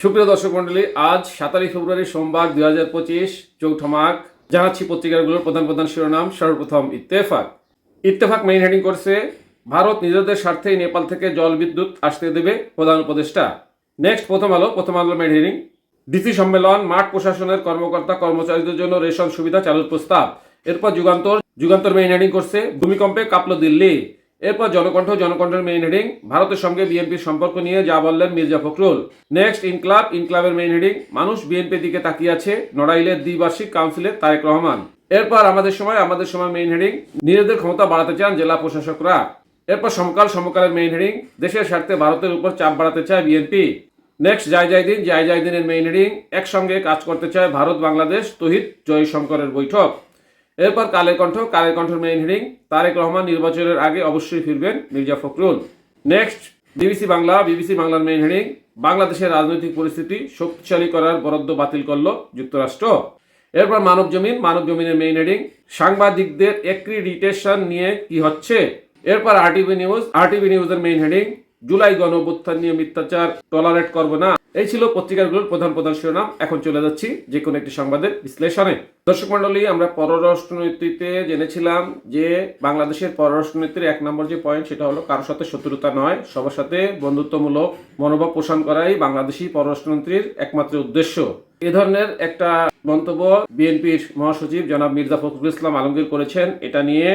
সুপ্রিয় দর্শক মন্ডলী, আজ 17 ফেব্রুয়ারি সোমবার 2025 চৌঠা মাঘ। জানাচ্ছি পত্রিকাগুলোর প্রধান প্রধান শিরোনাম। সর্বপ্রথম ইত্তেফাক মেইন হেডিং করছে, ভারত নিজেদের স্বার্থেই নেপাল থেকে জল বিদ্যুৎ আসতে দেবে প্রধান উপদেষ্টা। নেক্সট প্রথম আলো মেইন হেডিং, ডিসি সম্মেলন, মাঠ প্রশাসনের কর্মকর্তা কর্মচারীদের জন্য রেশন সুবিধা চালুর প্রস্তাব। এরপর যুগান্তর মেইন হেডিং করছে, ভূমিকম্পে কাঁপল দিল্লি। এরপর জনকণ্ঠের মেইন হেডিং, ভারতের সঙ্গে বিএনপির সম্পর্ক নিয়ে যা বললেন মির্জা ফখরুল। নেক্সট ইনকলাবের মেইন হেডিং, মানুষ বিএনপির দিকে তাকিয়ে আছে, নড়াইলের দ্বিবার্ষিক কাউন্সিলে তারেক রহমান। এরপর আমাদের সময় মেইন হেডিং, নিজেদের ক্ষমতা বাড়াতে চান জেলা প্রশাসকরা। এরপর সমকালের মেইন হেডিং, দেশের স্বার্থে ভারতের উপর চাপ বাড়াতে চায় বিএনপি। নেক্সট জায়দিনের মেইন হেডিং, একসঙ্গে কাজ করতে চায় ভারত বাংলাদেশ তৌহিদ জয়শঙ্করের বৈঠক। এরপর কালের কণ্ঠের মেইন হেডিং, তারেক রহমান নির্বাচনের আগে অবশ্যই ফিরবেন মির্জা ফখরুল। নেক্সট বিবিসি বাংলার মেইন হেডিং, বাংলাদেশের রাজনৈতিক পরিস্থিতি শক্তিশালী করার বরাদ্দ বাতিল করল যুক্তরাষ্ট্র। এরপর মানবজমিনের মেইন হেডিং, সাংবাদিকদের অ্যাক্রিডিটেশন নিয়ে কি হচ্ছে। এরপর আরটিভি নিউজের মেইন হেডিং, জুলাই গণঅভ্যুত্থান নিয়ে মিথ্যাচার টলারেট করব না। এই ছিল পত্রিকাগুলোর প্রধান প্রধান শিরোনাম। এখন চলে যাচ্ছি যে কোনো একটি সংবাদের বিশ্লেষণে। দর্শক মন্ডলী, আমরা পররাষ্ট্রনীতিতে জেনেছিলাম যে বাংলাদেশের পররাষ্ট্রনীতির 1 নম্বর যে পয়েন্ট, সেটা হলো কারোর সাথে শত্রুতা নয়, সবার সাথে বন্ধুত্বমূলক মনোভাব পোষণ করাই বাংলাদেশি পররাষ্ট্রনীতির একমাত্র উদ্দেশ্য। এ ধরনের একটা মন্তব্য বিএনপির মহাসচিব জনাব মির্জা ফখরুল ইসলাম আলমগীর করেছেন। এটা নিয়ে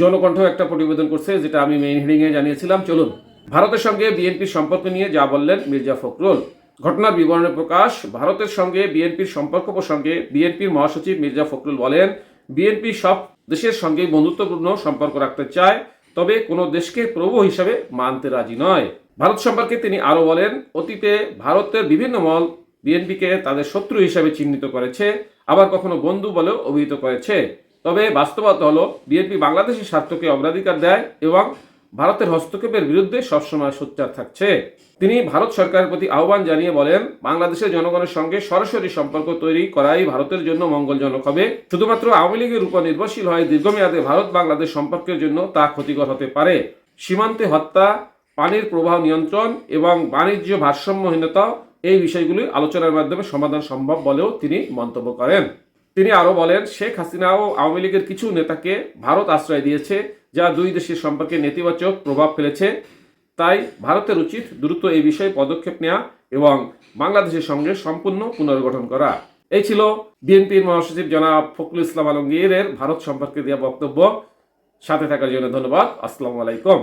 জনকণ্ঠ একটা প্রতিবেদন করছে, যেটা আমি মেইন হেডিংয়ে জানিয়েছিলাম। চলুন, ভারতের সঙ্গে বিএনপির সম্পর্ক নিয়ে যা বললেন মির্জা ফখরুল। ঘটনার বিবরণে প্রকাশ, ভারতের সঙ্গে বিএনপির সম্পর্ক প্রসঙ্গে বিএনপির মহাসচিব মির্জা ফখরুল বলেন, বিএনপি সব দেশের সঙ্গে বন্ধুত্বপূর্ণ সম্পর্ক রাখতে চায়, তবে কোনো দেশকে প্রভু হিসাবে মানতে রাজি নয়। ভারত সম্পর্কে তিনি আরও বলেন, অতীতে ভারতের বিভিন্ন মহল বিএনপিকে তাদের শত্রু হিসাবে চিহ্নিত করেছে, আবার কখনো বন্ধু বলেও অভিহিত করেছে। তবে বাস্তবতা হলো, বিএনপি বাংলাদেশের স্বার্থকে অগ্রাধিকার দেয় এবং ভারতের হস্তক্ষেপের বিরুদ্ধে সবসময় সোচ্চার থাকছে। তিনি ভারত সরকারের প্রতি আহ্বান জানিয়ে বলেন, বাংলাদেশের জনগণের সঙ্গে সরাসরি সম্পর্ক তৈরি করাই ভারতের জন্য মঙ্গলজনক হবে। শুধুমাত্র আওয়ামী লীগের উপর নির্ভরশীল হয় দীর্ঘমেয়াদে ভারত বাংলাদেশ সম্পর্কের জন্য তা ক্ষতিকর হতে পারে। সীমান্তে হত্যা, পানির প্রবাহ নিয়ন্ত্রণ এবং বাণিজ্য ভারসাম্যহীনতা, এই বিষয়গুলি আলোচনার মাধ্যমে সমাধান সম্ভব বলেও তিনি মন্তব্য করেন। তিনি আরও বলেন, শেখ হাসিনা ও আওয়ামী লীগের কিছু নেতাকে ভারত আশ্রয় দিয়েছে, যা দুই দেশের সম্পর্কে নেতিবাচক প্রভাব ফেলেছে। তাই ভারতের উচিত দ্রুত এই বিষয়ে পদক্ষেপ নেওয়া এবং বাংলাদেশের সঙ্গে সম্পূর্ণ পুনর্গঠন করা। এই ছিল বিএনপির মহাসচিব জনাব ফখরুল ইসলাম আলমগীরের ভারত সম্পর্কে দেওয়া বক্তব্য। সাথে থাকার জন্য ধন্যবাদ। আসসালামু আলাইকুম।